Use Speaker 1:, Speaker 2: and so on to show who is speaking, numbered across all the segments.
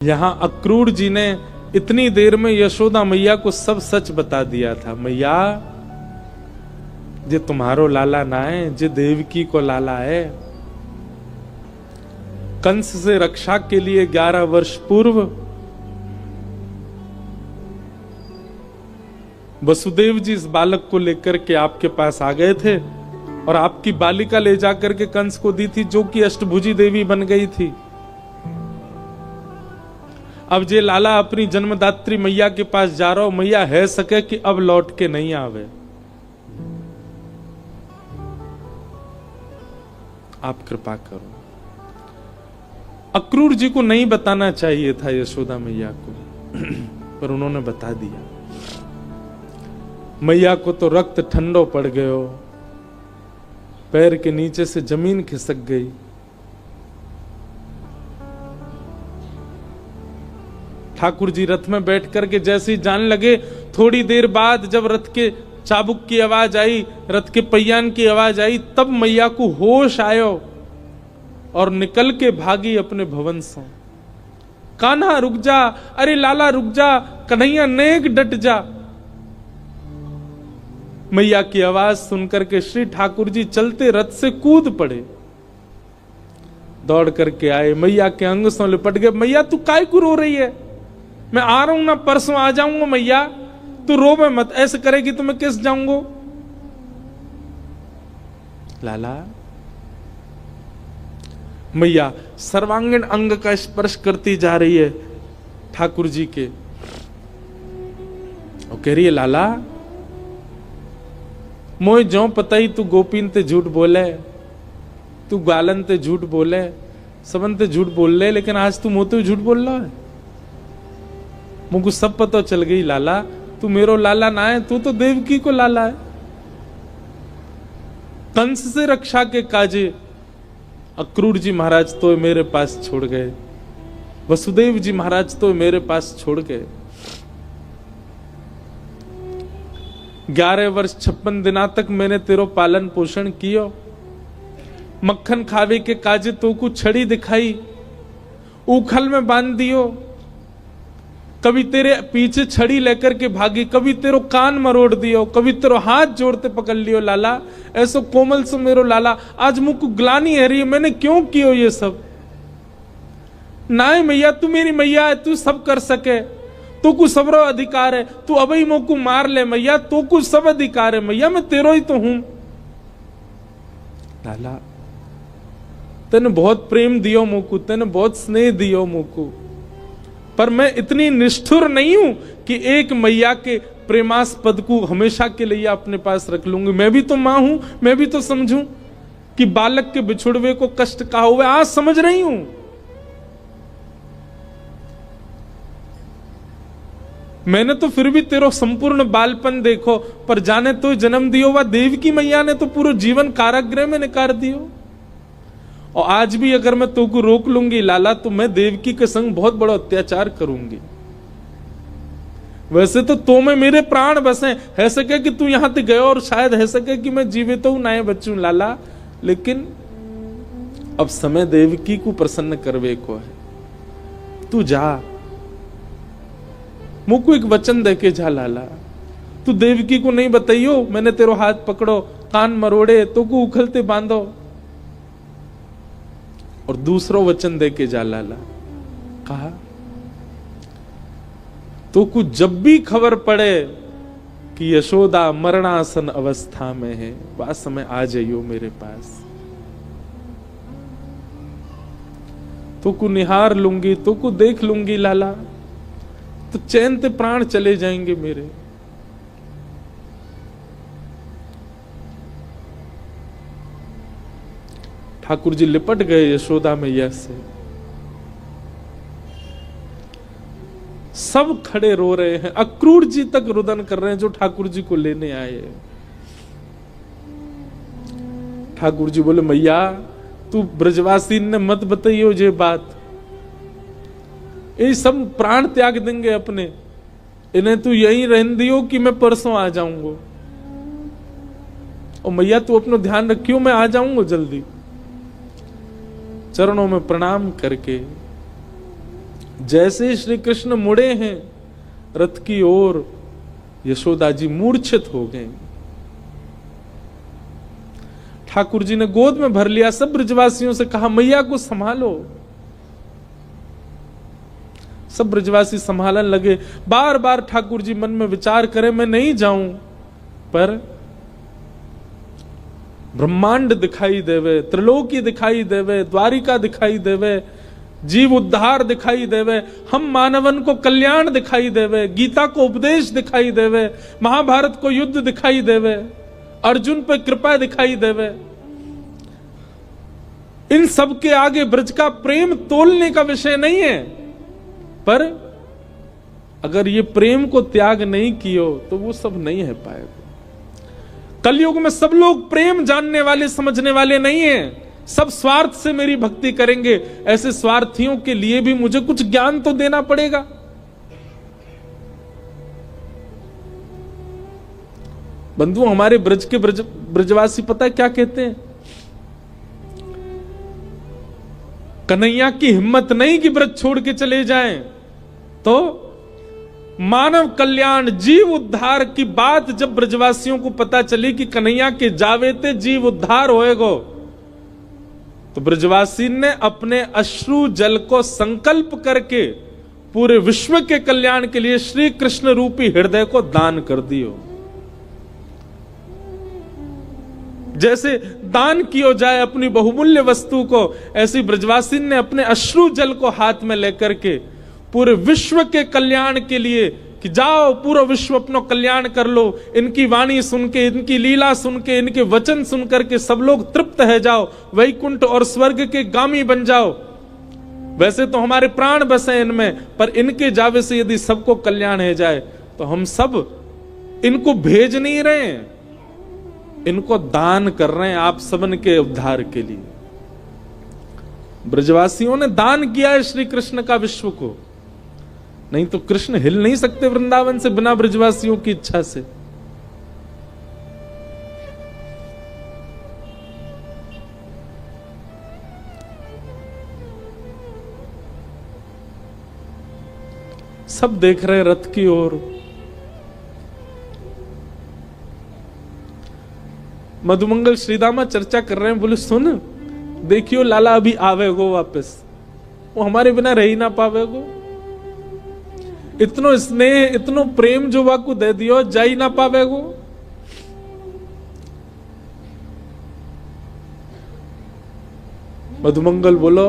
Speaker 1: यहाँ अक्रूर जी ने इतनी देर में यशोदा मैया को सब सच बता दिया था। मैया, जे तुम्हारो लाला ना है, जे देवकी को लाला है। कंस से रक्षा के लिए 11 वर्ष पूर्व वसुदेव जी इस बालक को लेकर के आपके पास आ गए थे और आपकी बालिका ले जाकर के कंस को दी थी, जो कि अष्टभुजी देवी बन गई थी। अब जे लाला अपनी जन्मदात्री मैया के पास जा रहा हो, मैया है सके कि अब लौट के नहीं आवे। आप कृपा करो। अक्रूर जी को नहीं बताना चाहिए था यशोदा मैया को, पर उन्होंने बता दिया। मैया को तो रक्त ठंडो पड़ गयो, पैर के नीचे से जमीन खिसक गई। ठाकुर जी रथ में बैठ करके जैसे ही जान लगे, थोड़ी देर बाद जब रथ के चाबुक की आवाज आई, रथ के पहियान की आवाज आई, तब मैया को होश आयो और निकल के भागी अपने भवन से। कान्हा रुक जा, अरे लाला रुक जा, कन्हैया नेक डट जा। मैया की आवाज सुनकर के श्री ठाकुर जी चलते रथ से कूद पड़े, दौड़ करके आए, मैया के अंग से लिपट गए। मैया तू काय को रो रही है? मैं आ रहा हूं ना, परसों आ जाऊंगा। मैया तू रोवे मत, ऐसे करेगी तो मैं किस जाऊंगा? लाला, मैया सर्वांगीण अंग का स्पर्श करती जा रही है ठाकुर जी के और कह रही है, लाला मोए जो पता ही तू गोपीन ते झूठ बोले, तू गालन ते झूठ बोले, सबन ते झूठ बोल ले, लेकिन आज तू मोते झूठ बोल रहा है। मुझको सब पता चल गई लाला, तू मेरो लाला ना है, तू तो देवकी को लाला है। कंस से रक्षा के काजे अक्रूर जी महाराज तो मेरे पास छोड़ गए, वसुदेव जी महाराज तो मेरे पास छोड़ गए। 11 वर्ष 56 दिना तक मैंने तेरो पालन पोषण कियो। मक्खन खावे के काजे तो को छड़ी दिखाई, उखल में बांध दियो। कभी तेरे पीछे छड़ी लेकर के भागी, कभी तेरो कान मरोड़ दियो, कभी तेरो हाथ जोड़ते पकड़ लियो। लाला ऐसो कोमल से मेरो लाला, आज मुझको ग्लानी है रही है, मैंने क्यों कियो ये सब? नाय मैया, तू मेरी मैया है, तू सब कर सके, तो कुछ सबरो अधिकार है। तू अबई मोको मार ले मैया, तो कुछ सब अधिकार है मैया, मैं तेरो ही तो हूं। लाला तेने बहुत प्रेम दियो मोको, तेने बहुत स्नेह दियो मोको, पर मैं इतनी निष्ठुर नहीं हूं कि एक मैया के प्रेमास्पद को हमेशा के लिए अपने पास रख लूंगी। मैं भी तो मां हूं, मैं भी तो समझूं कि बालक के बिछुड़वे को कष्ट कहा हुआ, आज समझ रही हूं। मैंने तो फिर भी तेरो संपूर्ण बालपन देखो, पर जाने तो जन्म दियो वह देवकी मैया ने तो पूरा जीवन कारागृह में निकाल दियो। और आज भी अगर मैं तो को रोक लूंगी लाला, तो मैं देवकी के संग बहुत बड़ा अत्याचार करूंगी। वैसे तो में मेरे प्राण बसे, है सके कि तू यहां तक गयो और शायद है सके कि मैं जीवित हूं ना बचूं लाला, लेकिन अब समय देवकी को प्रसन्न करवे को है। तू जा, मुझको एक वचन देके जा लाला, तू देवकी को नहीं बताइयो मैंने तेरो हाथ पकड़ो, कान मरोड़े, तो को उखलते बांधो। और दूसरो वचन देके जा लाला, कहा तो कुछ जब भी खबर पड़े कि यशोदा मरणासन अवस्था में है, वह समय आ जाइयो मेरे पास, तो को निहार लूंगी, तो को देख लूंगी लाला, तो चैन ते प्राण चले जाएंगे मेरे। ठाकुर जी लिपट गए यशोदा मैया से, सब खड़े रो रहे हैं, अक्रूर जी तक रुदन कर रहे हैं जो ठाकुर जी को लेने आए। ठाकुर जी बोले, मैया तू ब्रजवासी ने मत बताइयो ये बात, ये सब प्राण त्याग देंगे अपने, इन्हें तू यहीं रहने दियो कि मैं परसों आ जाऊंगा। और मैया तू अपना ध्यान रखियो, मैं आ जाऊंगा जल्दी। चरणों में प्रणाम करके जैसे श्री कृष्ण मुड़े हैं रथ की ओर, यशोदा जी मूर्छित हो गए। ठाकुर जी ने गोद में भर लिया, सब ब्रजवासियों से कहा मैया को संभालो। सब ब्रजवासी संभालने लगे। बार बार ठाकुर जी मन में विचार करें मैं नहीं जाऊं, पर ब्रह्मांड दिखाई देवे, त्रिलोकी दिखाई देवे, द्वारिका दिखाई देवे, जीव उद्धार दिखाई देवे, हम मानवन को कल्याण दिखाई देवे, गीता को उपदेश दिखाई देवे, महाभारत को युद्ध दिखाई देवे, अर्जुन पर कृपा दिखाई देवे। इन सब के आगे ब्रज का प्रेम तोलने का विषय नहीं है, पर अगर ये प्रेम को त्याग नहीं कियो तो वो सब नहीं है पाएगा। कलयुग में सब लोग प्रेम जानने वाले समझने वाले नहीं हैं, सब स्वार्थ से मेरी भक्ति करेंगे। ऐसे स्वार्थियों के लिए भी मुझे कुछ ज्ञान तो देना पड़ेगा। बंधु, हमारे ब्रज के ब्रजवासी पता है क्या कहते हैं? कन्हैया की हिम्मत नहीं कि ब्रज छोड़ के चले जाएं, तो मानव कल्याण जीव उद्धार की बात जब ब्रजवासियों को पता चली कि कन्हैया के जावे ते जीव उद्धार होएगो, तो ब्रजवासी ने अपने अश्रु जल को संकल्प करके पूरे विश्व के कल्याण के लिए श्री कृष्ण रूपी हृदय को दान कर दियो। जैसे दान किया जाए अपनी बहुमूल्य वस्तु को, ऐसी ब्रजवासी ने अपने अश्रु जल को हाथ में लेकर के पूरे विश्व के कल्याण के लिए कि जाओ पूरा विश्व अपना कल्याण कर लो, इनकी वाणी सुन के, इनकी लीला सुन के, इनके वचन सुन करके सब लोग तृप्त है जाओ, वैकुंठ और स्वर्ग के गामी बन जाओ। वैसे तो हमारे प्राण बसे इनमें, पर इनके जावे से यदि सबको कल्याण है जाए तो हम सब इनको भेज नहीं रहे हैं, इनको दान कर रहे हैं आप सबन के उद्धार के लिए। ब्रजवासियों ने दान किया है श्री कृष्ण का विश्व को, नहीं तो कृष्ण हिल नहीं सकते वृंदावन से बिना ब्रजवासियों की इच्छा से। सब देख रहे रथ की ओर। मधुमंगल श्रीदामा चर्चा कर रहे हैं, बोले सुन देखियो लाला अभी आवेगो वापस, वो हमारे बिना रह ही ना पावेगो। इतनो स्नेह इतनो प्रेम जो वाकू दे दियो, जा ही ना पावेगो। मधुमंगल बोलो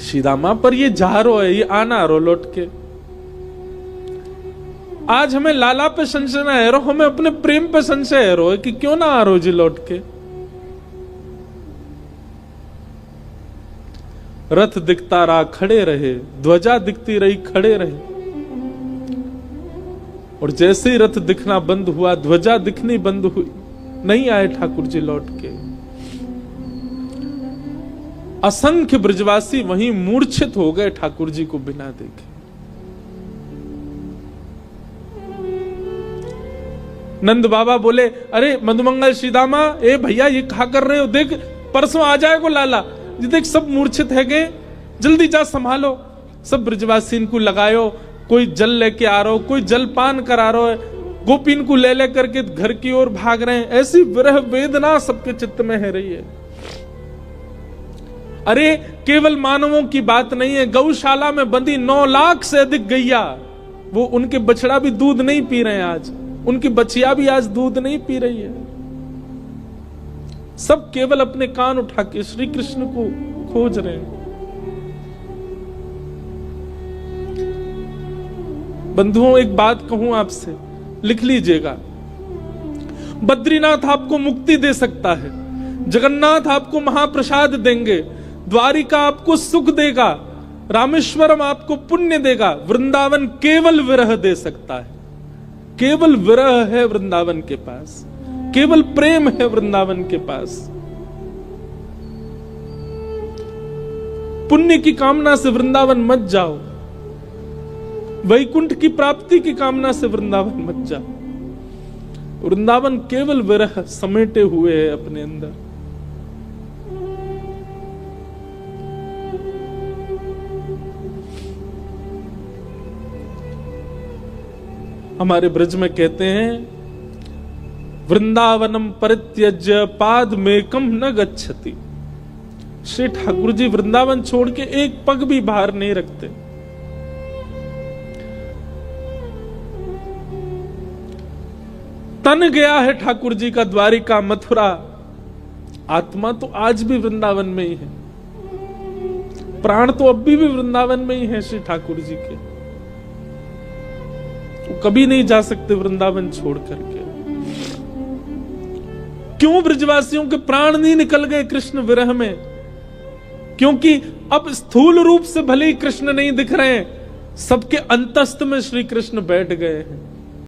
Speaker 1: श्रीदामा पर ये जा रो है, ये आना रो लौट के। आज हमें लाला पे संशय ना है रो, हमें अपने प्रेम पे संशय है रो कि क्यों ना आ रो जी लौट के। रथ दिखता रहा खड़े रहे, ध्वजा दिखती रही खड़े रहे, और जैसे ही रथ दिखना बंद हुआ, ध्वजा दिखनी बंद हुई, नहीं आए ठाकुर जी लौट के। असंख्य ब्रजवासी वहीं मूर्छित हो गए ठाकुर जी को बिना देखे। नंद बाबा बोले अरे मधुमंगल श्रीदामा, ए भैया ये कहा कर रहे हो, देख परसों आ जाएगा लाला, ये देख सब मूर्छित है गए, जल्दी जा संभालो। सब ब्रजवासी इनको लगायो, कोई जल लेके आ रहा हो, कोई जलपान करा रहा है, गोपी इनको ले ले करके घर की ओर भाग रहे हैं। ऐसी विरह वेदना सबके चित्त में है रही है। अरे केवल मानवों की बात नहीं है, गौशाला में बंदी 9 लाख से अधिक गैया, वो उनके बछड़ा भी दूध नहीं पी रहे हैं आज, उनकी बछिया भी आज दूध नहीं पी रही है। सब केवल अपने कान उठा के श्री कृष्ण को खोज रहे हैं। बंधुओं एक बात कहूं आपसे, लिख लीजिएगा, बद्रीनाथ आपको मुक्ति दे सकता है, जगन्नाथ आपको महाप्रसाद देंगे, द्वारिका आपको सुख देगा, रामेश्वरम आपको पुण्य देगा, वृंदावन केवल विरह दे सकता है। केवल विरह है वृंदावन के पास, केवल प्रेम है वृंदावन के पास। पुण्य की कामना से वृंदावन मत जाओ, वैकुंठ की प्राप्ति की कामना से वृंदावन मत जाओ। वृंदावन केवल विरह समेटे हुए है अपने अंदर। हमारे ब्रज में कहते हैं वृंदावनम परित्यज्य पाद मेकम न गच्छति। श्री ठाकुर जी वृंदावन छोड़ के एक पग भी बाहर नहीं रखते। तन गया है ठाकुर जी का द्वारिका मथुरा, आत्मा तो आज भी वृंदावन में ही है, प्राण तो अभी भी वृंदावन में ही है श्री ठाकुर जी के। वो कभी नहीं जा सकते वृंदावन छोड़ करके। क्यों ब्रजवासियों के प्राण नहीं निकल गए कृष्ण विरह में? क्योंकि अब स्थूल रूप से भले ही कृष्ण नहीं दिख रहे हैं, सबके अंतस्थ में श्री कृष्ण बैठ गए हैं।